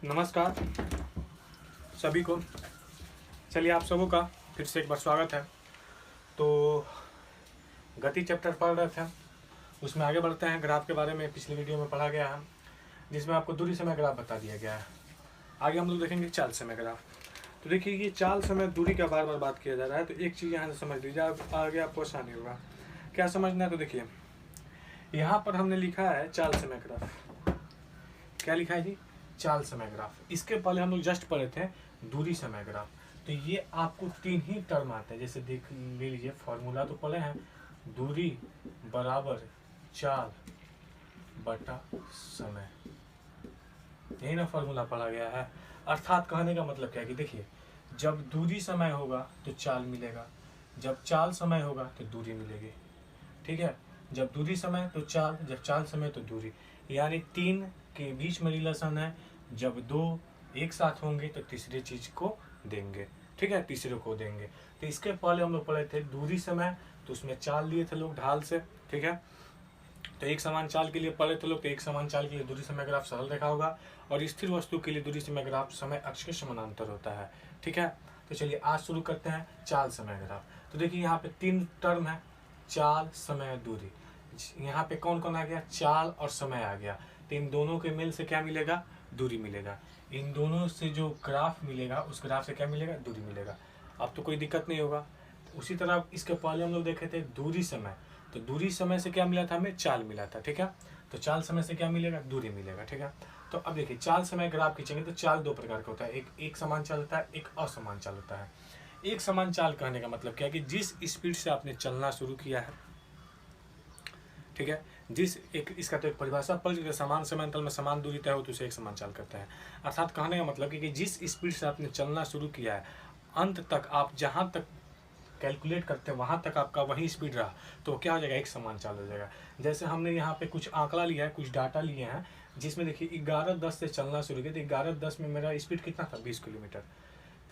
नमस्कार सभी को। चलिए आप सबों का फिर से एक बार स्वागत है। तो गति चैप्टर पढ़ रहे थे, उसमें आगे बढ़ते हैं। ग्राफ के बारे में पिछली वीडियो में पढ़ा गया है, जिसमें आपको दूरी समय ग्राफ बता दिया गया है। आगे हम लोग देखेंगे चाल समय ग्राफ। तो देखिए ये चाल समय दूरी का बार बार बात किया जा रहा है, तो एक चीज़ यहाँ से समझ लीजिए, आगे आपको आसानी होगा। क्या समझना है? तो देखिए यहाँ पर हमने लिखा है चाल समय ग्राफ। क्या लिखा है जी? चाल समय ग्राफ। इसके पहले हम लोग जस्ट पढ़े थे दूरी समय ग्राफ। तो ये आपको तीन ही टर्म आते हैं, जैसे देख ले लीजिए, फॉर्मूला तो पढ़े हैं, दूरी बराबर चाल बटा समय, यही ना फॉर्मूला पढ़ा गया है। अर्थात कहने का मतलब क्या है कि देखिए, जब दूरी समय होगा तो चाल मिलेगा, जब चाल समय होगा तो दूरी मिलेगी। ठीक है, जब दूरी समय तो चाल, जब चाल समय तो दूरी, यानी तीन के बीच में रिलेशन है। जब दो एक साथ होंगे तो तीसरी चीज को देंगे। ठीक है, तीसरे को देंगे। तो इसके पहले हम लोग पढ़े थे दूरी समय, तो उसमें चाल लिए थे लोग ढाल से। ठीक है, तो एक समान चाल के लिए पढ़े थे लोग, तो एक समान चाल के लिए दूरी समय ग्राफ सरल रेखा होगा, और स्थिर वस्तु के लिए दूरी समय ग्राफ समय अक्ष के समानांतर होता है। ठीक है, तो चलिए आज शुरू करते हैं चाल समय ग्राफ। तो देखिए यहाँ पे तीन टर्म है, चाल समय दूरी। यहाँ पे कौन कौन आ गया? चाल और समय आ गया। तो इन दोनों के मेल से क्या मिलेगा? दूरी मिलेगा। इन दोनों से जो ग्राफ मिलेगा, उस ग्राफ से क्या मिलेगा? दूरी मिलेगा। अब तो कोई दिक्कत नहीं होगा। उसी तरह इसके पहले हम लोग देखे थे दूरी समय। तो दूरी समय से क्या मिला था हमें? चाल मिला था। ठीक है, तो चाल समय से क्या मिलेगा? दूरी मिलेगा। ठीक है, तो अब देखिए चाल समय ग्राफ खींचेंगे तो चाल दो प्रकार का होता है, एक समान चाल होता है, एक असमान चाल होता है। एक समान चाल कहने का मतलब क्या है कि जिस स्पीड से आपने चलना शुरू किया है, ठीक है, जिस एक इसका तो एक परिभाषा पढ़ लीजिए, समान समय अंतराल में समान दूरी तय हो तो उसे एक समान चाल करते हैं। अर्थात कहने का मतलब कि जिस स्पीड से आपने चलना शुरू किया है, अंत तक आप जहां तक कैलकुलेट करते हैं वहां तक आपका वही स्पीड रहा, तो क्या हो जाएगा? एक समान चाल हो जाएगा। जैसे हमने यहाँ पे कुछ आंकड़ा लिया है, कुछ डाटा लिए हैं, जिसमें देखिए 11:10 से चलना शुरू किया, तो 11:10 में मेरा स्पीड कितना था? 20 किलोमीटर।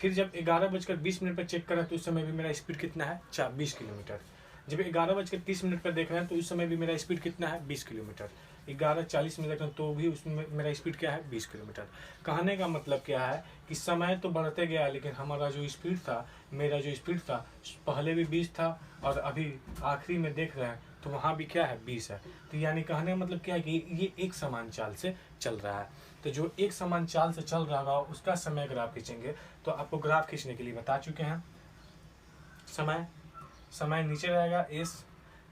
फिर जब 11:20 पर चेक करा तो उस समय भी मेरा स्पीड कितना है? 20 किलोमीटर। जब 11:30 पर देख रहे हैं तो उस समय भी मेरा स्पीड कितना है? 20 किलोमीटर। 11:40 में देख रहे हैं तो भी उसमें मेरा स्पीड क्या है? 20 किलोमीटर। कहने का मतलब क्या है कि समय तो बढ़ते गया, लेकिन हमारा जो स्पीड था, मेरा जो स्पीड था, पहले भी 20 था और अभी आखिरी में देख रहे हैं तो वहाँ भी क्या है? 20 है। तो यानी कहने का मतलब क्या है कि ये एक समान चाल से चल रहा है। तो जो एक समान चाल से चल रहा होगा उसका समय ग्राफ खींचेंगे। तो आपको ग्राफ खींचने के लिए बता चुके हैं। समय नीचे रहेगा, इस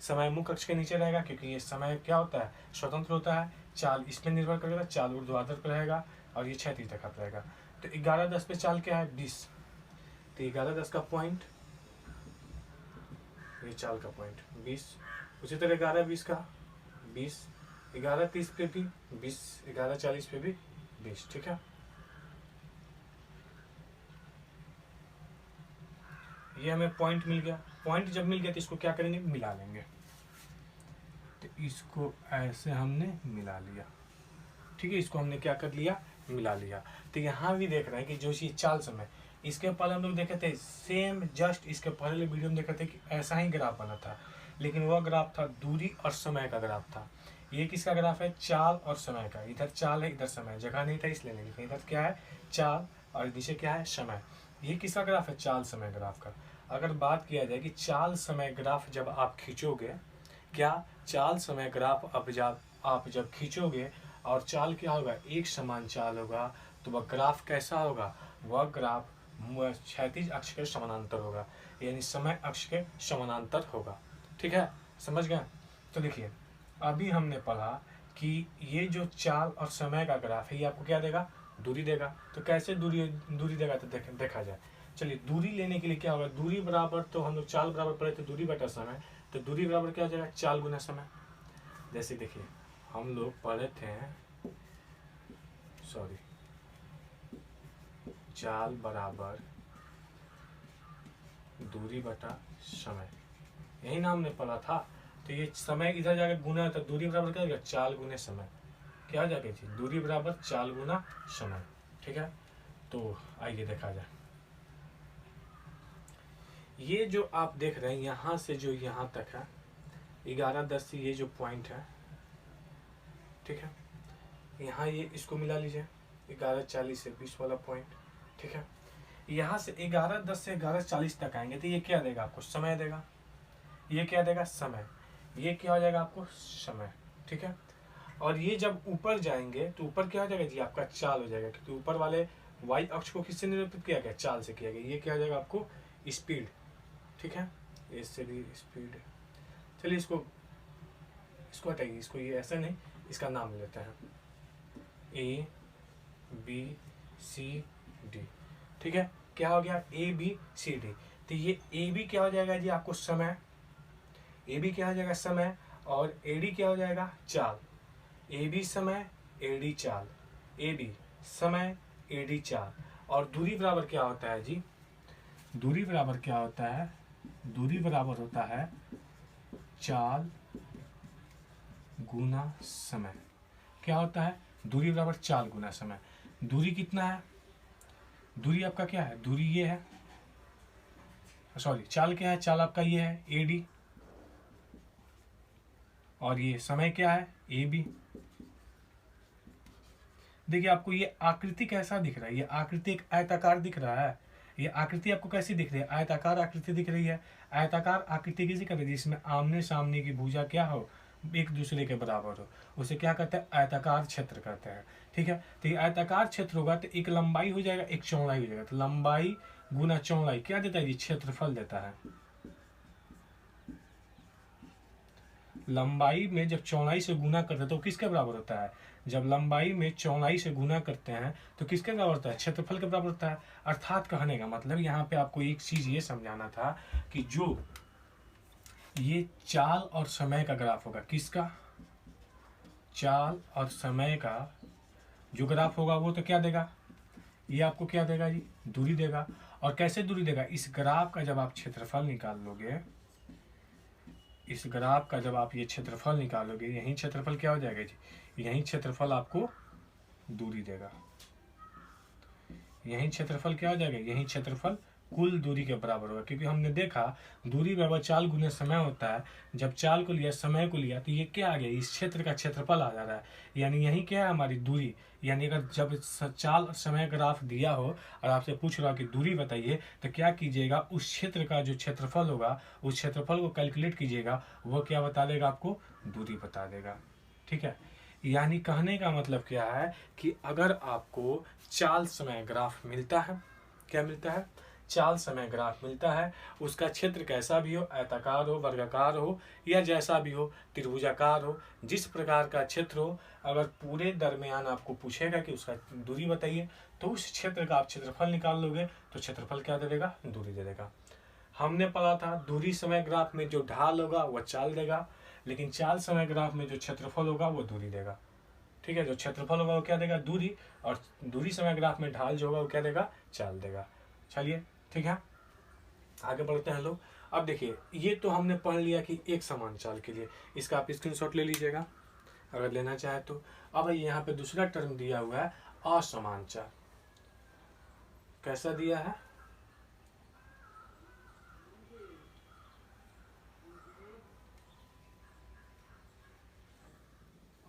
समय मुख्य अक्ष के नीचे रहेगा, क्योंकि ये समय क्या होता है? स्वतंत्र होता है। चाल इस पर निर्भर करेगा, चाल ऊर्ध्वाधर पर रहेगा और ये क्षैतिज रेखा पर रहेगा। तो 11:10 पे चाल क्या है? 20। तो 11:10 का पॉइंट, ये चाल का पॉइंट 20। उसी तरह 11:20 का 20, 11:30 पे भी 20, 11:40 पे भी 20। ठीक है, ये हमें पॉइंट मिल गया। पॉइंट जब मिल गया तो इसको क्या करेंगे? मिला लेंगे। तो इसको ऐसे हमने मिला लिया। ठीक है, इसको हमने क्या कर लिया? मिला लिया। तो यहाँ भी देख रहे हैं कि जो चीज चाल समय, इसके पहले हम लोग देखे थे सेम, जस्ट इसके पहले वीडियो में देखे थे कि ऐसा ही ग्राफ बना था, लेकिन वह ग्राफ था दूरी और समय का ग्राफ था। ये किसका ग्राफ है? चाल और समय का। इधर चाल है, इधर समय, जगह नहीं था इसलिए नहीं लिखा। इधर क्या है? चाल और नीचे क्या है? समय। ये किसका ग्राफ है? चाल समय ग्राफ का। अगर बात किया जाए कि चाल समय ग्राफ जब आप खींचोगे, क्या चाल समय ग्राफ अब जब आप जब खींचोगे और चाल क्या होगा? एक समान चाल होगा, तो वह ग्राफ कैसा होगा? वह ग्राफ क्षैतिज अक्ष के समानांतर होगा, यानी समय अक्ष के समानांतर होगा। ठीक है, समझ गए? तो देखिए अभी हमने पढ़ा कि ये जो चाल और समय का ग्राफ है, ये आपको क्या देगा? दूरी देगा। तो कैसे दूरी देगा? तो देखा जाए। चलिए दूरी लेने के लिए क्या होगा? दूरी बराबर, तो हम लोग चाल बराबर पढ़े थे दूरी बटा समय, तो दूरी बराबर क्या हो जाएगा? चाल गुना समय। जैसे देखिए हम लोग पढ़े थे, चाल बराबर दूरी बटा समय, यही ना हमने पढ़ा था। तो ये समय इधर जाकर गुना, तो दूरी बराबर क्या हो जाएगा? चाल गुने समय। क्या हो जाएगा जी? दूरी बराबर चाल गुना समय। ठीक है, तो आइए देखा जाए। ये जो आप देख रहे हैं यहाँ से जो यहाँ तक है 11:10 से ये जो पॉइंट है, ठीक है, यहाँ ये इसको मिला लीजिए। 11:40 से 20 वाला पॉइंट, ठीक है। यहाँ से 11:10 से 11:40 तक आएंगे तो ये क्या देगा आपको, समय देगा। ये क्या देगा, समय। ये क्या हो जाएगा आपको, समय, ठीक है। और ये जब ऊपर जाएंगे तो ऊपर क्या हो जाएगा जी, आपका चाल हो जाएगा, क्योंकि ऊपर वाले वाई अक्ष को किससे निरूपित किया गया, चाल से किया गया। ये क्या हो जाएगा आपको, स्पीड, ठीक है। इससे भी स्पीड, चलिए इसको हटाइए, इसको ये ऐसा नहीं, इसका नाम लेते हैं A B C D, ठीक है। क्या हो गया, A B C D। तो ये A B क्या हो जाएगा जी आपको, समय। A B क्या हो जाएगा, समय। और A D क्या हो जाएगा, चाल। A B समय, A D चाल। A B समय, A D चाल। और दूरी बराबर क्या होता है जी, दूरी बराबर क्या होता है, दूरी बराबर होता है चाल गुना समय। क्या होता है, दूरी बराबर चाल गुना समय। दूरी कितना है, दूरी आपका क्या है, दूरी ये है, सॉरी चाल क्या है, चाल आपका ये है AD, और ये समय क्या है AB। देखिए आपको ये आकृति कैसा दिख रहा है, ये आकृति एक आयताकार दिख रहा है। ये आकृति आपको कैसी दिख रही है, आयताकार आकृति दिख रही है। आयताकार आकृति किसी कहते हैं, जिसमें आमने सामने की भुजा क्या हो, एक दूसरे के बराबर हो, उसे क्या कहते हैं, आयताकार क्षेत्र कहते हैं, ठीक है। तो ये आयताकार क्षेत्र होगा तो एक लंबाई हो जाएगा, एक चौड़ाई हो जाएगा। तो लंबाई गुना चौड़ाई क्या देता है जी, क्षेत्रफल देता है। लंबाई में जब चौड़ाई से गुना करते हैं तो किसके बराबर होता है, जब लंबाई में चौड़ाई से गुना करते हैं तो किसके बराबर होता है, क्षेत्रफल के बराबर होता है। अर्थात कहने का मतलब यहाँ पे आपको एक चीज ये समझाना था कि जो ये चाल और समय का ग्राफ होगा, किसका, चाल और समय का जो ग्राफ होगा वो तो क्या देगा, ये आपको क्या देगा जी, दूरी देगा। और कैसे दूरी देगा, इस ग्राफ का जब आप क्षेत्रफल निकाल लोगे, इस ग्राफ का जब आप ये क्षेत्रफल निकालोगे, यही क्षेत्रफल क्या हो जाएगा जी, यही क्षेत्रफल आपको दूरी देगा। यही क्षेत्रफल क्या हो जाएगा, यही क्षेत्रफल कुल दूरी के बराबर होगा। क्योंकि हमने देखा दूरी बराबर चाल गुने समय होता है। जब चाल को लिया, समय को लिया, तो ये क्या आ गया, इस क्षेत्र का क्षेत्रफल आ जा रहा है। यानी यही क्या है हमारी दूरी। यानी अगर जब चाल और समय ग्राफ दिया हो और आपसे पूछ रहा कि दूरी बताइए, तो क्या कीजिएगा, उस क्षेत्र का जो क्षेत्रफल होगा उस क्षेत्रफल को कैलकुलेट कीजिएगा, वो क्या बता देगा आपको, दूरी बता देगा, ठीक है। यानी कहने का मतलब क्या है कि अगर आपको चाल समय ग्राफ मिलता है, क्या मिलता है, चाल समय ग्राफ मिलता है, उसका क्षेत्र कैसा भी हो, आयताकार हो, वर्गाकार हो, या जैसा भी हो, त्रिभुजाकार हो, जिस प्रकार का क्षेत्र हो, अगर पूरे दरमियान आपको पूछेगा कि उसका दूरी बताइए, तो उस क्षेत्र का आप क्षेत्रफल निकाल लोगे तो क्षेत्रफल क्या दे देगा, दूरी दे देगा। हमने पढ़ा था दूरी समय ग्राफ में जो ढाल होगा वह चाल देगा, लेकिन चाल समय ग्राफ में जो क्षेत्रफल होगा वो दूरी देगा, ठीक है। जो क्षेत्रफल होगा वो क्या देगा, दूरी, और दूरी समय ग्राफ में ढाल जो होगा वो क्या देगा, चाल देगा। चलिए ठीक है, आगे बढ़ते हैं लोग। अब देखिए ये तो हमने पढ़ लिया कि एक समान चाल के लिए, इसका आप स्क्रीनशॉट ले लीजिएगा अगर लेना चाहे तो। अब यहाँ पे दूसरा टर्म दिया हुआ है असमान चाल। कैसा दिया है,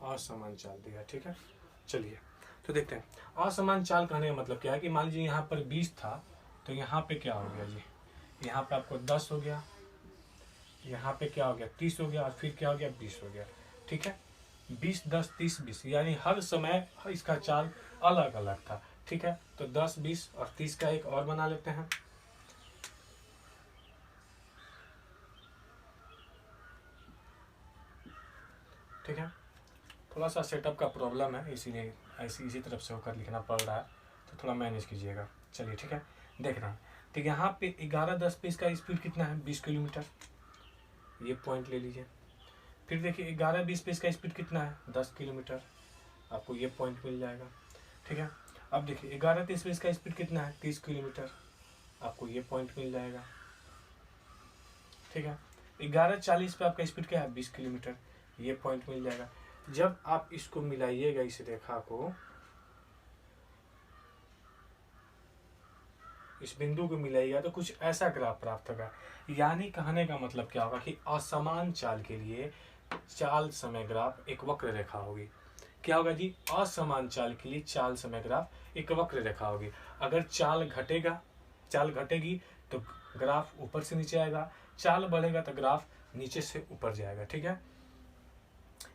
असमान चाल दिया, ठीक है। चलिए तो देखते हैं असमान चाल कहने का मतलब क्या है कि मान लीजिए यहाँ पर 20 था, तो यहाँ पे क्या हो गया जी, यहाँ पे आपको 10 हो गया, यहाँ पे क्या हो गया 30 हो गया, और फिर क्या हो गया 20 हो गया, ठीक है। 20 10 30 20, यानी हर समय इसका चाल अलग अलग था, ठीक है। तो 10 20 और 30 का एक और बना लेते हैं। ठीक है, थोड़ा सा सेटअप का प्रॉब्लम है, इसीलिए इसी तरफ से होकर लिखना पड़ रहा है, तो थोड़ा मैनेज कीजिएगा। चलिए ठीक है, देख रहे हैं। तो यहाँ पे 11-10 पे इसका स्पीड कितना है, 20 किलोमीटर, ये पॉइंट ले लीजिए। फिर देखिए 11-20 पे इसका स्पीड कितना है, 10 किलोमीटर, आपको ये पॉइंट मिल जाएगा, ठीक है। अब देखिए 11-30 पे इसका स्पीड कितना है, 30 किलोमीटर, आपको ये पॉइंट मिल जाएगा, ठीक है। 11-40 पे आपका स्पीड क्या है, 20 किलोमीटर, ये पॉइंट मिल जाएगा। जब आप इसको मिलाइएगा, इस रेखा को, इस बिंदु को मिलाइएगा, तो कुछ ऐसा ग्राफ प्राप्त होगा। यानी कहने का मतलब क्या होगा कि असमान चाल के लिए चाल समय ग्राफ एक वक्र रेखा होगी। क्या होगा जी, असमान चाल के लिए चाल समय ग्राफ एक वक्र रेखा होगी। अगर चाल घटेगी तो ग्राफ ऊपर से नीचे आएगा, चाल बढ़ेगा तो ग्राफ नीचे से ऊपर जाएगा। ठीक है,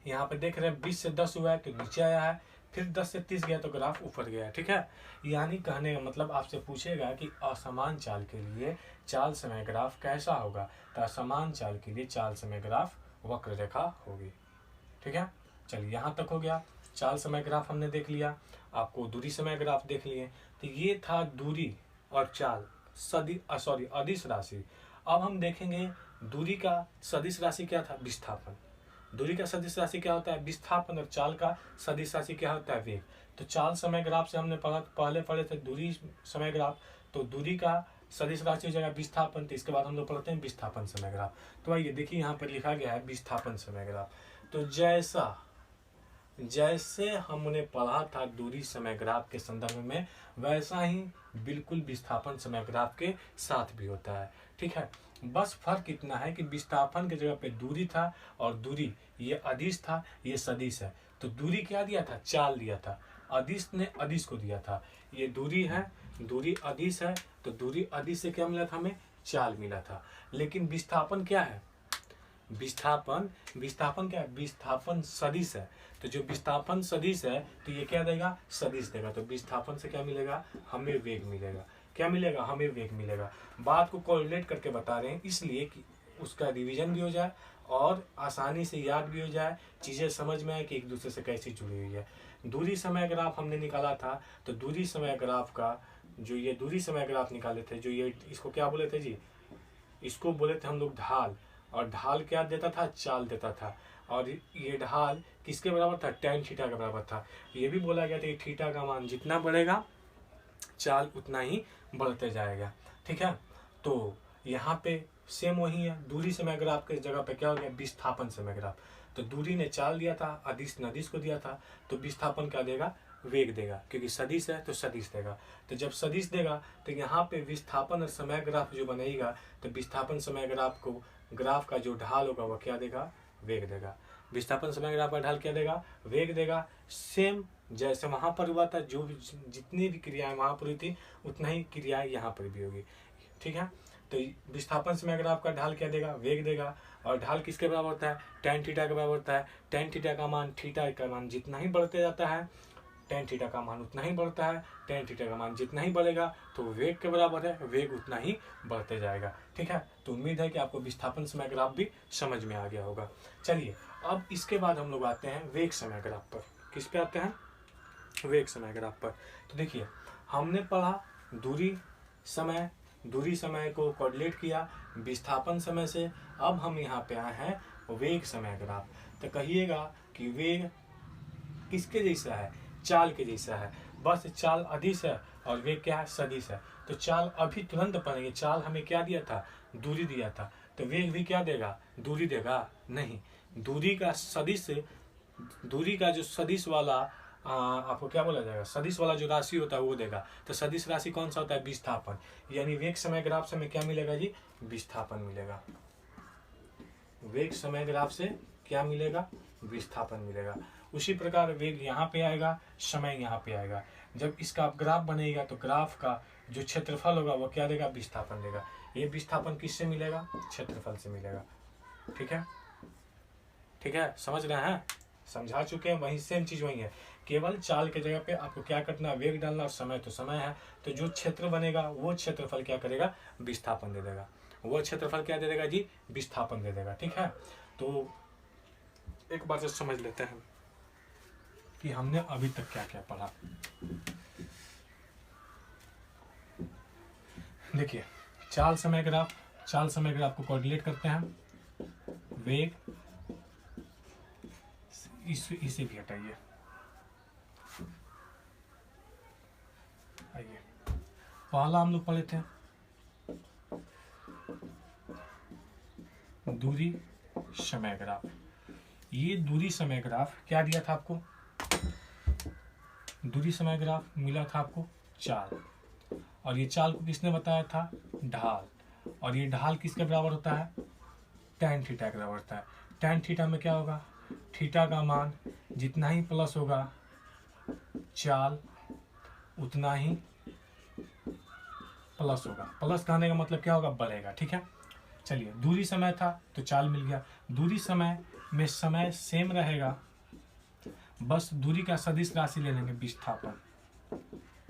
यहाँ पे देख रहे हैं 20 से 10 हुआ है तो नीचे आया है, फिर 10 से 30 गया तो ग्राफ ऊपर गया। ठीक है, यानी कहने का मतलब आपसे पूछेगा कि असमान चाल के लिए चाल समय ग्राफ कैसा होगा, तो असमान चाल के लिए चाल समय ग्राफ वक्र रेखा होगी। ठीक है, चलिए यहाँ तक हो गया। चाल समय ग्राफ हमने देख लिया, आपको दूरी समय ग्राफ देख लिए। तो ये था दूरी और चाल अदिश राशि। अब हम देखेंगे दूरी का सदिश राशि क्या था, विस्थापन। दूरी का सदिश राशि क्या होता है, विस्थापन, और चाल का सदिश राशि क्या होता है, वेग। तो चाल समय ग्राफ से हमने पहले पढ़े थे दूरी समय ग्राफ, तो दूरी का सदिश राशि हो जाएगा विस्थापन, तो इसके बाद हम लोग पढ़ते हैं विस्थापन समय ग्राफ। तो आइए देखिए यहाँ पर लिखा गया है विस्थापन समय ग्राफ। तो जैसे हमने पढ़ा था दूरी समय ग्राफ के संदर्भ में, वैसा ही बिल्कुल विस्थापन समय ग्राफ के साथ भी होता है। ठीक है, बस फर्क इतना है कि विस्थापन की जगह पे दूरी था, और दूरी ये अदिश था, ये सदिश है। तो दूरी क्या दिया था, चाल दिया था, अदिश ने अदिश को दिया था। ये दूरी है, दूरी अदिश है, तो दूरी अदिश से क्या मिला था, हमें चाल मिला था। लेकिन विस्थापन क्या है, विस्थापन क्या है, विस्थापन सदिश है। तो जो विस्थापन सदिश है तो ये क्या देगा, सदिश देगा। तो विस्थापन से क्या मिलेगा, हमें वेग मिलेगा। क्या मिलेगा, हमें वेग मिलेगा। बात को कोरिलेट करके बता रहे हैं इसलिए कि उसका रिवीजन भी हो जाए और आसानी से याद भी हो जाए, चीज़ें समझ में आए कि एक दूसरे से कैसी जुड़ी हुई है। दूरी समय ग्राफ हमने निकाला था, तो दूरी समय ग्राफ का जो ये दूरी समय ग्राफ निकाले थे, जो ये इसको क्या बोले थे जी, इसको बोले थे हम लोग ढाल। और ढाल क्या देता था, चाल देता था। और ये ढाल किसके बराबर था, tan थीटा के बराबर था। ये भी बोला गया था कि थीटा का मान जितना बढ़ेगा चाल उतना ही बढ़ते जाएगा। ठीक है, तो यहाँ पे सेम वही है, दूरी समय ग्राफ के जगह पे क्या हो गया, विस्थापन समय ग्राफ। तो दूरी ने चाल दिया था, अदिश ने अदिश को दिया था, तो विस्थापन क्या देगा, वेग देगा, क्योंकि सदिश है तो सदिश देगा। तो जब सदिश देगा तो यहाँ पे विस्थापन और समय ग्राफ जो बनेगा, तो विस्थापन समय ग्राफ को, ग्राफ का जो ढाल होगा वो क्या देगा, वेग देगा। विस्थापन समय ग्राफ का ढाल क्या देगा, वेग देगा। सेम जैसे वहां पर हुआ था, जो जितनी भी क्रियाएं वहां पर हुई थी उतना ही क्रियाएं यहाँ पर भी होगी। ठीक है, तो विस्थापन समय ग्राफ का ढाल क्या देगा, वेग देगा। और ढाल किसके बराबर होता है, tan थीटा के बराबर होता है। tan थीटा का मान, थीटा का मान जितना ही बढ़ते जाता है, tan थीटा का मान उतना ही बढ़ता है। tan थीटा का मान जितना ही बढ़ेगा तो वेग के बराबर है, वेग उतना ही बढ़ते जाएगा। ठीक है, तो उम्मीद है कि आपको विस्थापन समय ग्राफ भी समझ में आ गया होगा। चलिए अब इसके बाद हम लोग आते हैं वेग समय ग्राफ पर। किस पे आते हैं, वेग समय ग्राफ पर। तो देखिए हमने पढ़ा दूरी समय को कोरिलेट किया विस्थापन समय से। अब हम यहाँ पे आए हैं वेग समय ग्राफ। तो कहिएगा कि वेग किसके जैसा है, चाल के जैसा है। बस चाल अदिश है और वेग क्या है, सदिश है। तो चाल अभी तुरंत पढ़ेंगे, चाल हमें क्या दिया था, दूरी दिया था। तो वेग भी क्या देगा, दूरी देगा, नहीं, दूरी का सदिश, दूरी का जो सदिश वाला आपको क्या बोला जाएगा, सदिश वाला जो राशि होता है वो देगा। तो सदिश राशि कौन सा होता है, विस्थापन। यानी वेग समय ग्राफ से हमें क्या मिलेगा जी, विस्थापन मिलेगा। वेग समय ग्राफ से क्या मिलेगा, विस्थापन मिलेगा। उसी प्रकार वेग यहाँ पे आएगा, समय यहाँ पे आएगा। जब इसका ग्राफ बनेगा तो ग्राफ का जो क्षेत्रफल होगा वो क्या देगा, विस्थापन देगा। ये विस्थापन किससे मिलेगा, क्षेत्रफल से मिलेगा। ठीक है, ठीक है, समझ रहे हैं, समझा चुके हैं। वही सेम चीज वही है, केवल चाल के जगह पे आपको क्या करना, वेग डालना, और समय तो समय है। तो जो क्षेत्र बनेगा वो क्षेत्रफल क्या करेगा, विस्थापन दे देगा। वो क्षेत्रफल क्या दे देगा जी, विस्थापन दे देगा। ठीक है, तो एक बार से समझ लेते हैं कि हमने अभी तक क्या क्या पढ़ा। देखिए चाल समय ग्राफ को कोरिलेट करते हैं, वेग, इसे भी हटाइए, आइए पहला हम लोग पढ़े थे दूरी समय ग्राफ। ये दूरी समय ग्राफ क्या दिया था आपको, दूरी समय ग्राफ मिला था आपको चाल, और ये चाल को किसने बताया था, ढाल। और ये ढाल किसके बराबर होता है, tan थीटा के बराबर होता है। tan थीटा में क्या होगा, थीटा का मान जितना ही प्लस होगा चाल उतना ही प्लस होगा। प्लस कहने का मतलब क्या होगा, बढ़ेगा। ठीक है, चलिए दूरी समय था तो चाल मिल गया। दूरी समय में समय सेम रहेगा, बस दूरी का सदिश राशि ले लेंगे विस्थापन।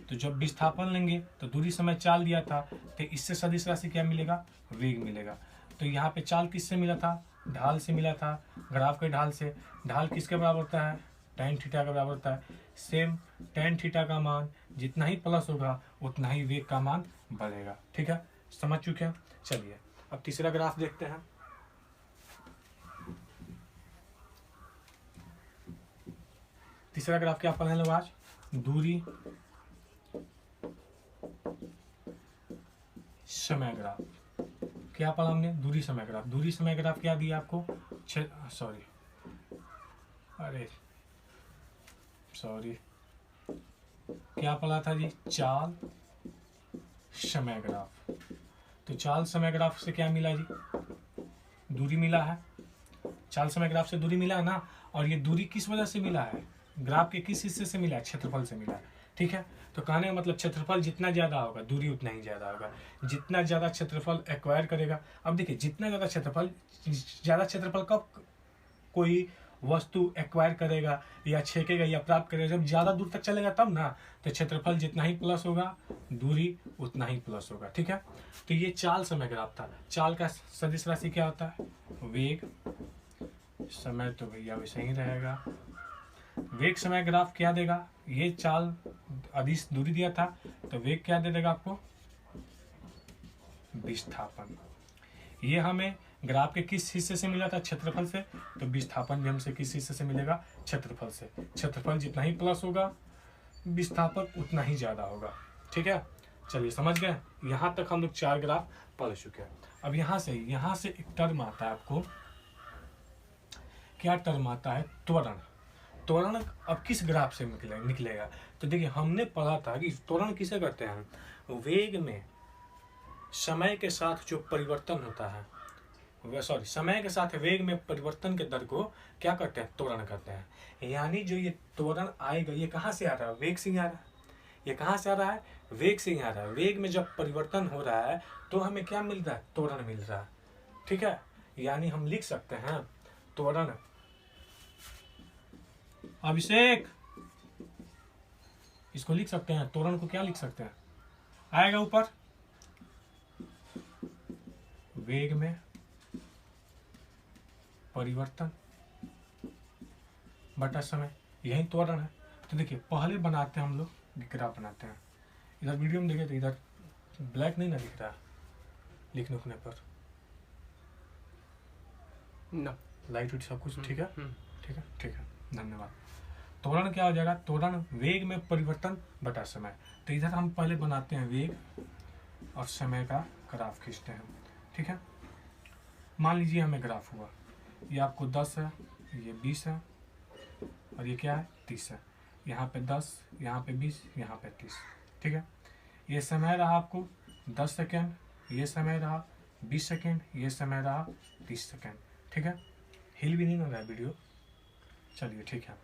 तो जब विस्थापन लेंगे तो दूरी समय चाल दिया था, तो इससे सदिश राशि क्या मिलेगा, वेग मिलेगा। तो यहाँ पे चाल किससे मिला था, ढाल से मिला था, ग्राफ के ढाल से। ढाल किसके बराबर होता है, tan थीटा के बराबर होता है। सेम tan थीटा का मान जितना ही प्लस होगा उतना ही वेग का मान बढ़ेगा। ठीक है, समझ चुके हैं। चलिए अब तीसरा ग्राफ देखते हैं। तीसरा ग्राफ क्या पढ़ने लोग आज, दूरी समय ग्राफ। क्या पढ़ा हमने, दूरी समय ग्राफ। दूरी समय ग्राफ क्या दिया आपको, क्या पढ़ा था जी, चाल समय ग्राफ। तो चाल समय ग्राफ से क्या मिला जी, दूरी मिला है। चाल समय ग्राफ से दूरी मिला है ना, और ये दूरी किस वजह से मिला है, ग्राफ के किस हिस्से से मिला है, क्षेत्रफल से मिला है। ठीक है, तो कहने का मतलब क्षेत्रफल जितना ज्यादा होगा दूरी उतना ही ज्यादा होगा। जितना ज्यादा क्षेत्रफल एक्वायर करेगा, अब देखिए जितना ज्यादा क्षेत्रफल कब कोई वस्तु एक्वायर करेगा या छेकेगा या प्राप्त करेगा, जब ज्यादा दूर तक चलेगा तब ना। तो क्षेत्रफल जितना ही प्लस होगा दूरी उतना ही प्लस होगा। ठीक है, तो ये चाल समय ग्राफ था। चाल का सदिश राशि क्या होता है, वेग। समय तो भैया वैसे ही रहेगा। वेग समय ग्राफ क्या देगा, ये चाल अदिश दूरी दिया था, तो वेग क्या दे देगा आपको, विस्थापन। ये हमें ग्राफ के किस हिस्से से मिला था, क्षेत्रफल से। तो विस्थापन भी हमसे किस हिस्से से मिलेगा, क्षेत्रफल से। क्षेत्रफल जितना ही प्लस होगा विस्थापन उतना ही ज्यादा होगा। ठीक है, चलिए समझ गए। यहां तक हम लोग 4 ग्राफ पढ़ चुके हैं। अब यहां से एक टर्म आता है आपको, क्या टर्म आता है, त्वरण। त्वरण अब किस ग्राफ से निकलेगा, तो देखिए हमने पढ़ा था कि त्वरण किसे कहते हैं, वेग में समय के साथ जो परिवर्तन होता है, समय के साथ वेग में परिवर्तन के दर को क्या करते हैं, त्वरण कहते हैं। यानी जो ये त्वरण आएगा, ये कहाँ से आ रहा है, वेग से ही आ रहा है। ये कहाँ से आ रहा है, वेग से ही आ रहा है। वेग में जब परिवर्तन हो रहा है तो हमें क्या मिल रहा है, त्वरण मिल रहा है। ठीक है, यानी हम लिख सकते हैं त्वरण, अभिषेक इसको लिख सकते हैं, त्वरण को क्या लिख सकते हैं, आएगा ऊपर, वेग में परिवर्तन बटा समय, यही त्वरण है। तो देखिए पहले बनाते हैं हम लोग, ग्राफ बनाते हैं। इधर वीडियो में देखिए तो इधर ब्लैक नहीं ना दिख रहा लिखने उखने पर ना, लाइट सब कुछ ठीक है। ठीक है, ठीक है, धन्यवाद। त्वरण क्या हो जाएगा, त्वरण वेग में परिवर्तन बटा समय। तो इधर हम पहले बनाते हैं वेग और समय का ग्राफ खींचते हैं। ठीक है, मान लीजिए हमें ग्राफ हुआ, ये आपको 10 है, ये 20 है, और ये क्या है, 30 है। यहाँ पे 10, यहाँ पे 20, यहाँ पे 30। ठीक है, ये समय रहा आपको 10 सेकेंड, ये समय रहा 20 सेकेंड, ये समय रहा 30 सेकेंड। ठीक है, हिल भी नहीं हो रहा है वीडियो, चलिए ठीक है।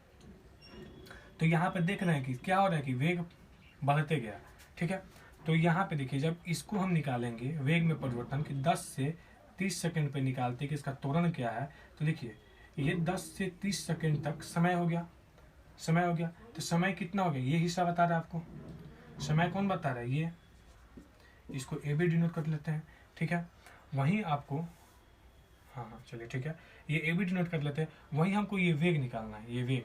तो यहाँ पे देख रहे हैं कि क्या हो रहा है कि वेग बढ़ते गया। ठीक है, तो यहाँ पे देखिए जब इसको हम निकालेंगे वेग में परिवर्तन कि 10 से 30 सेकंड पे निकालते कि इसका त्वरण क्या है, तो देखिए ये 10 से 30 सेकंड तक समय हो गया। तो समय कितना हो गया, ये हिस्सा बता रहा है आपको। समय कौन बता रहा है, ये, इसको ए बी डिनोट कर लेते हैं। ठीक है, वहीं आपको, हाँ चलिए ठीक है, ये ए बी डिनोट कर लेते हैं। वहीं हमको ये वेग निकालना है, ये वेग।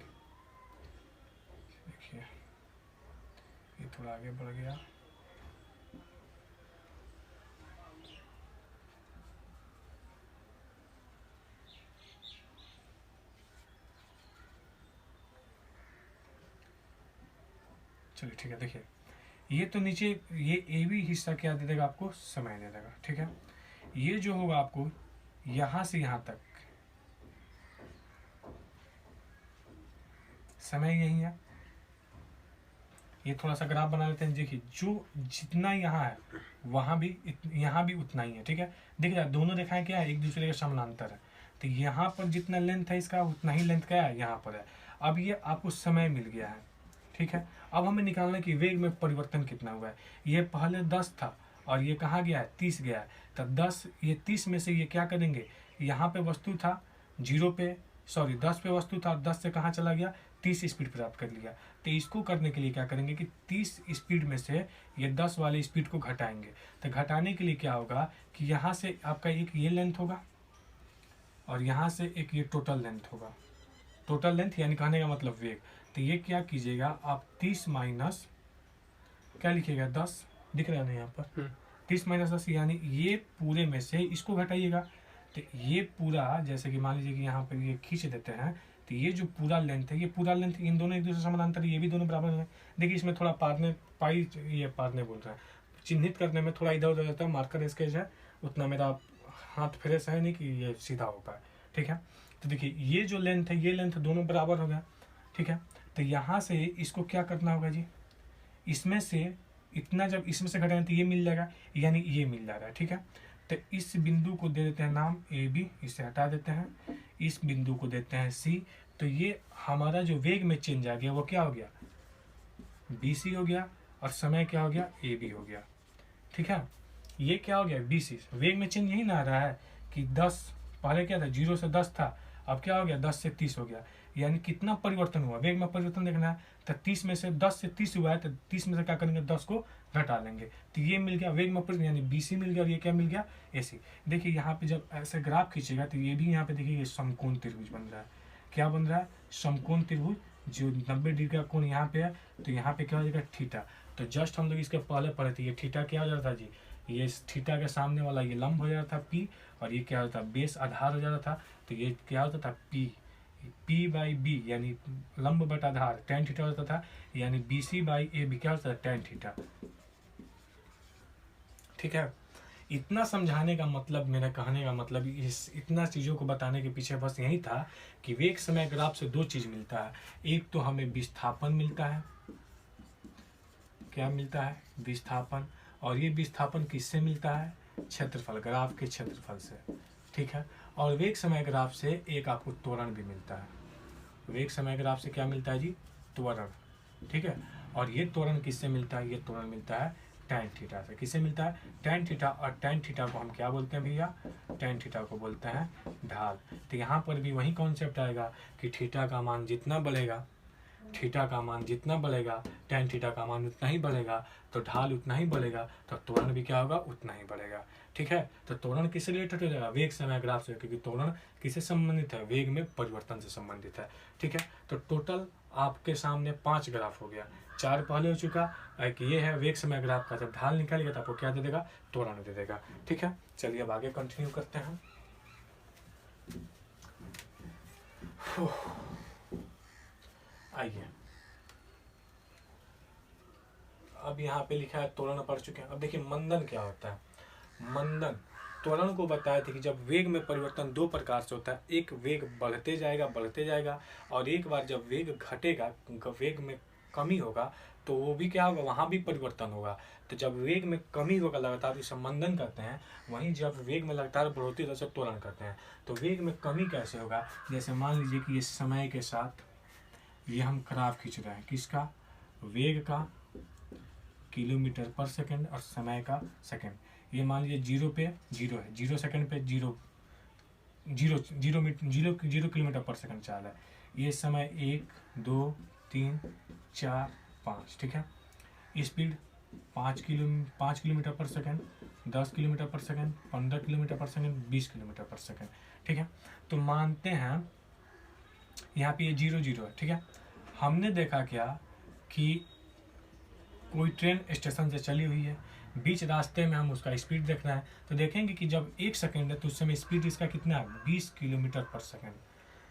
देखिए ये थोड़ा आगे बढ़ गया, चलिए ठीक है। देखिए ये तो नीचे ये ए बी हिस्सा क्या दे देगा आपको, समय दे देगा। ठीक है, ये जो होगा आपको यहां से यहां तक समय यही है। ये थोड़ा सा ग्राफ बना लेते हैं। देखिए जो जितना यहाँ है वहां भी यहाँ भी उतना ही है। ठीक है, दिख रहा है दोनों रेखाएं क्या है, एक दूसरे के समानांतर है। तो यहाँ पर जितना लेंथ है इसका उतना ही लेंथ क्या है यहाँ पर है। अब ये आपको समय मिल गया है, ठीक है। अब हमें निकालना है कि वेग में परिवर्तन कितना हुआ है। ये पहले 10 था और ये कहाँ गया है, 30 गया है। तब 10, ये 30 में से ये क्या करेंगे, यहाँ पे वस्तु था 0 पे, सॉरी 10 पे वस्तु था, 10 से कहाँ चला गया, 30 स्पीड प्राप्त कर लिया। तो इसको करने के लिए क्या करेंगे कि 30 स्पीड में से ये 10 वाले स्पीड को घटाएंगे। तो घटाने के लिए क्या होगा कि यहाँ से आपका एक ये लेंथ होगा और यहाँ से एक ये टोटल लेंथ होगा। टोटल लेंथ यानी कहने का मतलब वेग। तो ये क्या कीजिएगा आप 30 माइनस क्या लिखिएगा 10, दिख रहा है ना यहाँ पर 30 माइनस 10, यानी ये पूरे में से इसको घटाइएगा। तो ये पूरा, जैसे कि मान लीजिए कि यहाँ पर ये खींच देते हैं, तो ये जो पूरा लेंथ है, ये पूरा लेंथ इन दोनों एक दूसरे समानांतर, ये भी दोनों बराबर है। देखिए इसमें थोड़ा पारने बोल रहा है, चिन्हित करने में थोड़ा इधर उधर रहता है, मार्कर स्केच है, उतना मेरा हाथ फ्रेश है नहीं कि ये सीधा हो पाए, ठीक है। तो देखिए ये जो लेंथ है, ये लेंथ दोनों बराबर हो गया, ठीक है। तो यहाँ से इसको क्या करना होगा जी, इसमें से इतना जब इसमें से घटाएंगे तो ये मिल जाएगा, यानी ये मिल जा रहा है, ठीक है। तो इस बिंदु को दे देते हैं नाम ए बी, इसे हटा देते हैं, इस बिंदु को देते हैं सी। तो ये हमारा जो वेग में चेंज आ गया वो क्या हो गया, बी सी हो गया, और समय क्या हो गया, ए बी हो गया, ठीक है। ये क्या हो गया, बी सी। वेग में चेंज यही ना आ रहा है कि 10 पहले क्या था, 0 से 10 था, अब क्या हो गया 10 से 30 हो गया, यानी कितना परिवर्तन हुआ, वेग में परिवर्तन देखना है। तो 30 में से 10 से 30 हुआ है, तो 30 में से क्या करेंगे, 10 को घटा लेंगे। तो ये मिल गया वेग में परिवर्तन, यानी बी सी मिल गया, और ये क्या मिल गया, ए सी। देखिए यहाँ पे जब ऐसे ग्राफ खींचेगा तो ये भी यहाँ पे देखिए ये समकोण त्रिभुज बन रहा है। क्या बन रहा है, समकोण त्रिभुज, जो 90 डिग्री का कोण यहाँ पे है, तो यहाँ पे क्या हो जाएगा, थीटा। तो जस्ट हम लोग इसके पहले पढ़े थे, ये थीटा क्या हो जाता था जी, ये थीटा के सामने वाला ये लंब हो जाता था पी, और ये क्या होता था, बेस आधार हो जाता था। तो ये क्या होता था, पी बाई बी, यानी लंब बटा आधार tan थीटा होता था, यानी B C by A B क्या होता था, tan थीटा, ठीक है। इतना समझाने का मतलब, मेरा कहने का मतलब, इस इतना चीज़ों को बताने के पीछे बस यही था कि वेग समय ग्राफ से दो चीज़ मिलता है। एक तो हमें विस्थापन मिलता है, क्या मिलता है, विस्थापन, और ये विस्थापन किससे मिलता है, क्षेत्रफल, ग्राफ के क्षेत्रफल से, ठीक है। और वेग समय ग्राफ से एक आपको त्वरण भी मिलता है। वेग समय ग्राफ से क्या मिलता है जी, त्वरण, ठीक है। और ये त्वरण किससे मिलता है, ये त्वरण मिलता है tan थीटा से। किससे मिलता है, tan थीटा, और tan थीटा को हम क्या बोलते हैं भैया, tan थीटा को बोलते हैं ढाल। तो यहाँ पर भी वही कॉन्सेप्ट आएगा कि थीटा का मान जितना बढ़ेगा, थीटा का मान जितना बढ़ेगा, tan थीटा का मान उतना ही बढ़ेगा, तो ढाल उतना ही बढ़ेगा, तो त्वरण भी क्या होगा, उतना ही बढ़ेगा, ठीक है। तो त्वरण किससे रिलेटेड हो जाएगा, वेग समय ग्राफ से, क्योंकि त्वरण किससे संबंधित है, वेग में परिवर्तन से संबंधित है, ठीक है। तो टोटल आपके सामने 5 ग्राफ हो गया, 4 पहले हो चुका, एक ये है वेग समय ग्राफ का। जब ढाल निकालेगा तो आपको क्या दे देगा, त्वरण दे देगा, ठीक है। चलिए अब आगे कंटिन्यू करते हैं। आइए, अब यहाँ पे लिखा है त्वरण पढ़ चुके हैं। अब देखिए मंदन क्या होता है। मंदन त्वरण को बताए थे कि जब वेग में परिवर्तन दो प्रकार से होता है, एक वेग बढ़ते जाएगा, और एक बार जब वेग घटेगा, वेग में कमी होगा, तो वो भी क्या होगा, वहाँ भी परिवर्तन होगा। तो जब वेग में कमी होगा लगातार, उसे मंदन कहते हैं। वहीं जब वेग में लगातार बढ़ोतरी होती है, तो उसे त्वरण कहते हैं। तो वेग में कमी कैसे होगा, जैसे मान लीजिए कि ये समय के साथ ये हम ग्राफ खींच रहे हैं, किसका, वेग का, किलोमीटर पर सेकंड, और समय का सेकंड। ये मान लीजिए 0 पे 0 है, 0 सेकंड पे 0 किलोमीटर पर सेकंड चाल है। ये समय 1 2 3 4 5, ठीक है। स्पीड 5 किलोमीटर पर सेकंड, 10 किलोमीटर पर सेकंड, 15 किलोमीटर पर सेकंड, 20 किलोमीटर पर सेकंड, ठीक है। तो मानते हैं यहाँ पे ये 0 0 है, ठीक है। हमने देखा क्या कि कोई ट्रेन स्टेशन से चली हुई है, बीच रास्ते में हम उसका स्पीड देखना है, तो देखेंगे कि जब 1 सेकंड है तो उस समय स्पीड इसका कितना है, 20 किलोमीटर पर सेकंड,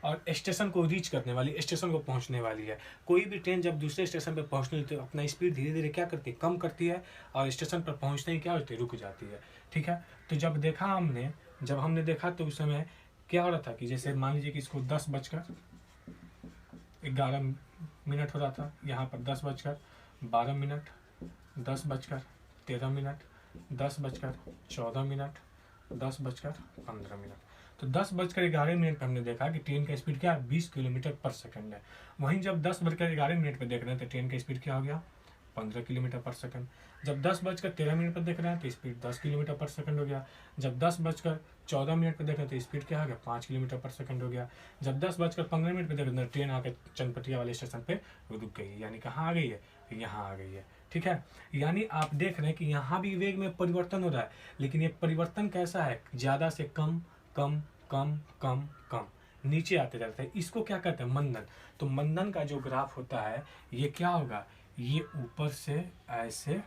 और स्टेशन को रीच करने वाली, स्टेशन को पहुंचने वाली है। कोई भी ट्रेन जब दूसरे स्टेशन पर पहुंचने तो अपना स्पीड धीरे धीरे क्या करती है, कम करती है, और स्टेशन पर पहुंचते ही क्या होती है, रुक जाती है, ठीक है। तो जब हमने देखा तो उस समय क्या हो रहा था कि जैसे मान लीजिए कि इसको 10:11 हो रहा था, यहाँ पर 10:12, 10:13, 10:14, 10:15, तो 10:11 पर हमने देखा कि ट्रेन का स्पीड क्या है, 20 किलोमीटर पर सेकंड है। वहीं जब 10:11 पर देख रहे हैं तो ट्रेन का स्पीड क्या हो गया, 15 किलोमीटर पर सेकंड। जब 10:13 पर देख रहे हैं तो स्पीड 10 किलोमीटर पर सेकंड हो गया। जब 10:14 पर देख रहे हैं तो स्पीड क्या हो गया, 5 किलोमीटर पर सेकंड हो गया। जब 10:15 पर देख रहे हैं ट्रेन आकर चनपटिया वाले स्टेशन पे रुक गई है, यानी कहाँ आ गई है, यहाँ आ गई है। ठीक है, यानी आप देख रहे हैं कि यहाँ भी वेग में परिवर्तन हो रहा है, लेकिन ये परिवर्तन कैसा है, ज़्यादा से कम कम कम कम कम नीचे आते जाते हैं। इसको क्या कहते हैं, मंदन। तो मंदन का जो ग्राफ होता है ये क्या होगा, ये ऊपर से ऐसे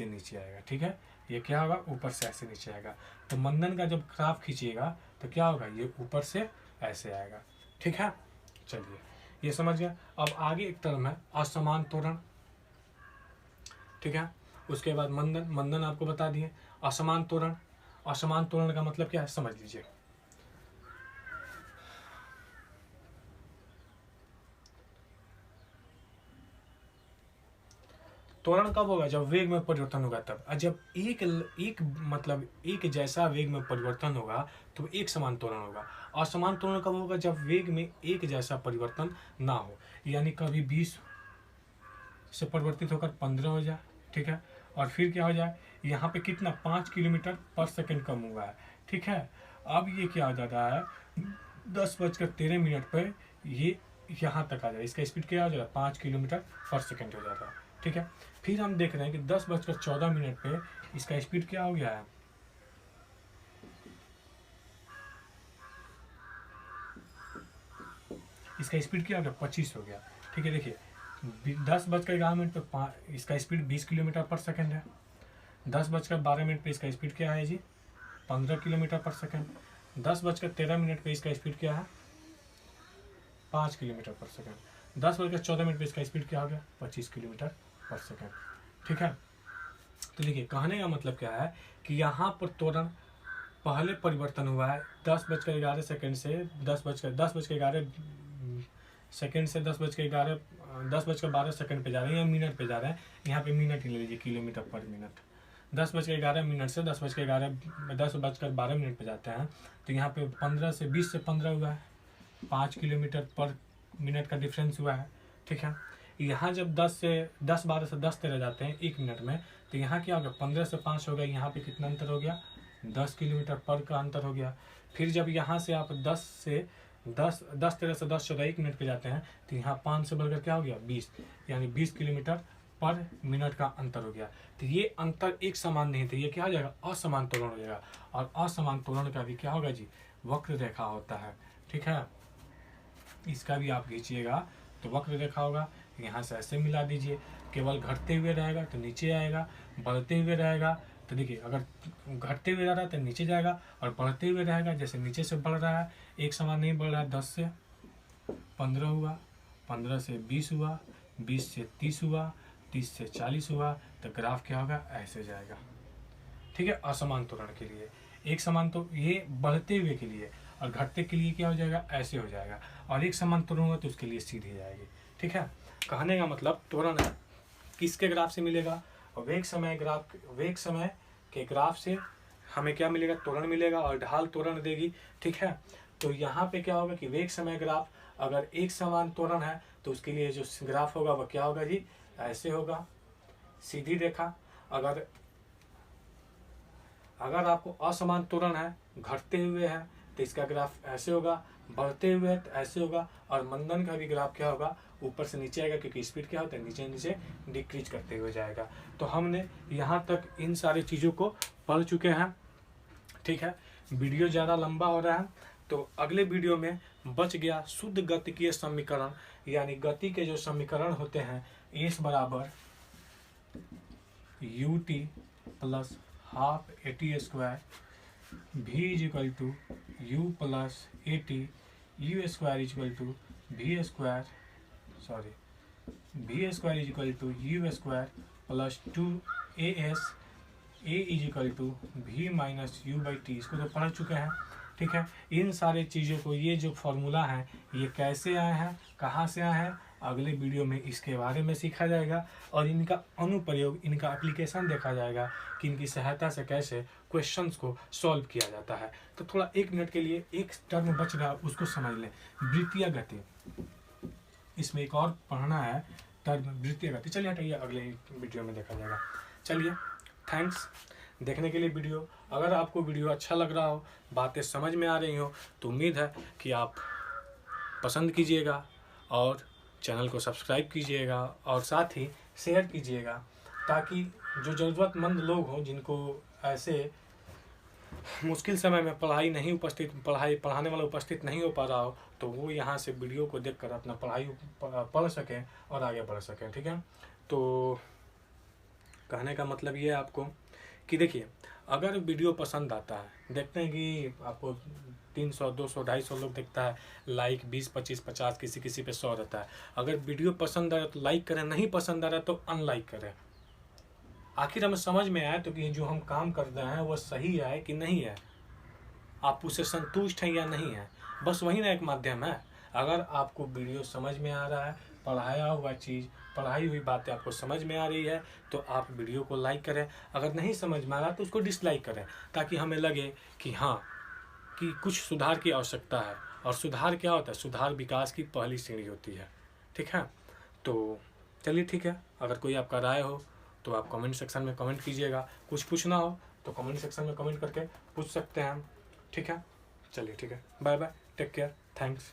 नीचे आएगा। ठीक है, ये क्या होगा, ऊपर से ऐसे नीचे आएगा। तो मंदन का जब ग्राफ खींचिएगा तो क्या होगा, ये ऊपर से ऐसे आएगा। ठीक है, चलिए ये समझ गया। अब आगे एक टर्म है असमान त्वरण। ठीक है, उसके बाद मंदन आपको बता दिए। असमान त्वरण का मतलब क्या है, समझ लीजिए। त्वरण कब होगा, जब वेग में परिवर्तन होगा तब। और जब एक जैसा वेग में परिवर्तन होगा तो एक समान त्वरण होगा। असमान त्वरण कब होगा, जब वेग में एक जैसा परिवर्तन ना हो, यानी कभी 20 से परिवर्तित होकर 15 हो जाए। ठीक है, और फिर क्या हो जाए, यहाँ पे कितना 5 किलोमीटर पर सेकंड कम हुआ है। ठीक है, अब ये क्या हो जाता है, 10:13 पर ये यहाँ तक आ जाए, इसका स्पीड क्या हो जाएगा, 5 किलोमीटर पर सेकंड हो जाता है। ठीक है, फिर हम देख रहे हैं कि 10:14 पे इसका स्पीड क्या हो गया है, इसका स्पीड क्या हो गया, 25 हो गया। ठीक है, देखिए 10:11 पे इसका स्पीड 20 किलोमीटर पर सेकंड है। 10:12 पे इसका स्पीड क्या है जी, 15 किलोमीटर पर सेकंड। 10:13 पे इसका स्पीड क्या है, 5 किलोमीटर पर सेकंड। 10:14 पे इसका स्पीड क्या हो गया, 25 किलोमीटर पर सेकंड। ठीक है, तो देखिए कहने का मतलब क्या है कि यहाँ पर त्वरण पहले परिवर्तन हुआ है 10:11 सेकंड से 10:11 सेकंड से 10:12 सेकंड पे जा रहे हैं, या मिनट पे जा रहे हैं। यहाँ पे मिनट ही ले लीजिए, किलोमीटर पर मिनट। 10:11 से 10:12 पे जाते हैं, तो यहाँ पे 20 से 15 हुआ है, 5 किलोमीटर पर मिनट का डिफरेंस हुआ है। ठीक है, यहाँ जब 10:12 से 10:13 जाते हैं 1 मिनट में, तो यहाँ क्या हो गया, 15 से 5 हो गया, यहाँ पे कितना अंतर हो गया, 10 किलोमीटर पर का अंतर हो गया। फिर जब यहाँ से आप 10:13 से 10:14 1 मिनट पे जाते हैं, तो यहाँ 5 से बढ़कर क्या हो गया, 20, यानी 20 किलोमीटर पर मिनट का अंतर हो गया। तो ये अंतर एक समान नहीं थे, ये क्या हो जाएगा, असमान त्वरण हो जाएगा। और असमान त्वरण का भी क्या होगा जी, वक्र रेखा होता है। ठीक है, इसका भी आप खींचिएगा तो वक्र रेखा होगा, यहाँ से ऐसे मिला दीजिए। केवल घटते हुए रहेगा तो नीचे आएगा, बढ़ते हुए रहेगा तो देखिए, अगर घटते हुए रह रहा है तो नीचे जाएगा, और बढ़ते हुए रहेगा जैसे नीचे से बढ़ रहा है, एक समान नहीं बढ़ रहा है। 10 से 15 हुआ, 15 से 20 हुआ, 20 से 30 हुआ, 30 से 40 हुआ, तो ग्राफ क्या होगा, ऐसे जाएगा। ठीक है, असमान त्वरण के लिए। एक समान तो ये बढ़ते हुए के लिए, और घटते के लिए क्या हो जाएगा, ऐसे हो जाएगा। और एक समान त्वरण होगा तो उसके लिए सीधी जाएगी। ठीक है, कहने का मतलब त्वरण किसके ग्राफ से मिलेगा, वेग समय के ग्राफ से हमें क्या मिलेगा, त्वरण मिलेगा, और ढाल त्वरण देगी। ठीक है, तो यहाँ पे क्या होगा कि वेग समय ग्राफ, अगर एक समान त्वरण है तो उसके लिए जो ग्राफ होगा वह क्या होगा जी, ऐसे होगा, सीधी रेखा। अगर आपको असमान त्वरण है, घटते हुए है, तो इसका ग्राफ ऐसे होगा, बढ़ते हुए है तो ऐसे होगा। और मंदन का भी ग्राफ क्या होगा, ऊपर से नीचे आएगा, क्योंकि स्पीड क्या होता है, नीचे नीचे डिक्रीज करते हुए जाएगा। तो हमने यहाँ तक इन सारी चीज़ों को पढ़ चुके हैं। ठीक है, वीडियो ज़्यादा लंबा हो रहा है, तो अगले वीडियो में बच गया शुद्ध गतिकीय समीकरण, यानी गति के जो समीकरण होते हैं, एस बराबर ut plus half at², v is equal to u plus at, u square is equal to v square is equal to u square plus 2as, a is equal to v minus u/t। इसको तो पढ़ चुके हैं। ठीक है, इन सारे चीज़ों को, ये जो फॉर्मूला है ये कैसे आए हैं, कहाँ से आए हैं, अगले वीडियो में इसके बारे में सीखा जाएगा और इनका अनुप्रयोग, इनका एप्लीकेशन देखा जाएगा कि इनकी सहायता से कैसे क्वेश्चंस को सॉल्व किया जाता है। तो थोड़ा 1 मिनट के लिए एक टर्म बच रहा है, उसको समझ लें, वृत्तीय गति। इसमें एक और पढ़ना है टर्म, वृत्तीय गति। चलिए हटाइए, अगले वीडियो में देखा जाएगा। चलिए, थैंक्स देखने के लिए वीडियो। अगर आपको वीडियो अच्छा लग रहा हो, बातें समझ में आ रही हो, तो उम्मीद है कि आप पसंद कीजिएगा और चैनल को सब्सक्राइब कीजिएगा और साथ ही शेयर कीजिएगा, ताकि जो ज़रूरतमंद लोग हों, जिनको ऐसे मुश्किल समय में पढ़ाने वाला उपस्थित नहीं हो पा रहा हो, तो वो यहाँ से वीडियो को देखकर अपना पढ़ाई पढ़ सकें और आगे बढ़ सकें। ठीक है, तो कहने का मतलब ये है आपको कि देखिए, अगर वीडियो पसंद आता है, देखते हैं कि आपको 300, 200, 250 लोग देखता है, लाइक 20, 25, 50, किसी पे 100 रहता है। अगर वीडियो पसंद आ रहा है तो लाइक करें, नहीं पसंद आ रहा है तो अनलाइक करें। आखिर हमें समझ में आए तो कि जो हम काम कर रहे हैं वो सही है कि नहीं है, आप उससे संतुष्ट हैं या नहीं है, बस वही ना एक माध्यम है। अगर आपको वीडियो समझ में आ रहा है, पढ़ाया हुआ चीज़, पढ़ाई हुई बातें आपको समझ में आ रही है, तो आप वीडियो को लाइक करें। अगर नहीं समझ में आ रहा तो उसको डिसलाइक करें, ताकि हमें लगे कि हाँ, कि कुछ सुधार की आवश्यकता है। और सुधार क्या होता है? सुधार विकास की पहली सीढ़ी होती है। ठीक है, तो चलिए ठीक है। अगर कोई आपका राय हो तो आप कमेंट सेक्शन में कमेंट कीजिएगा। कुछ पूछना हो तो कमेंट सेक्शन में कमेंट करके पूछ सकते हैं हम। ठीक है, चलिए ठीक है, bye bye, take care, thanks.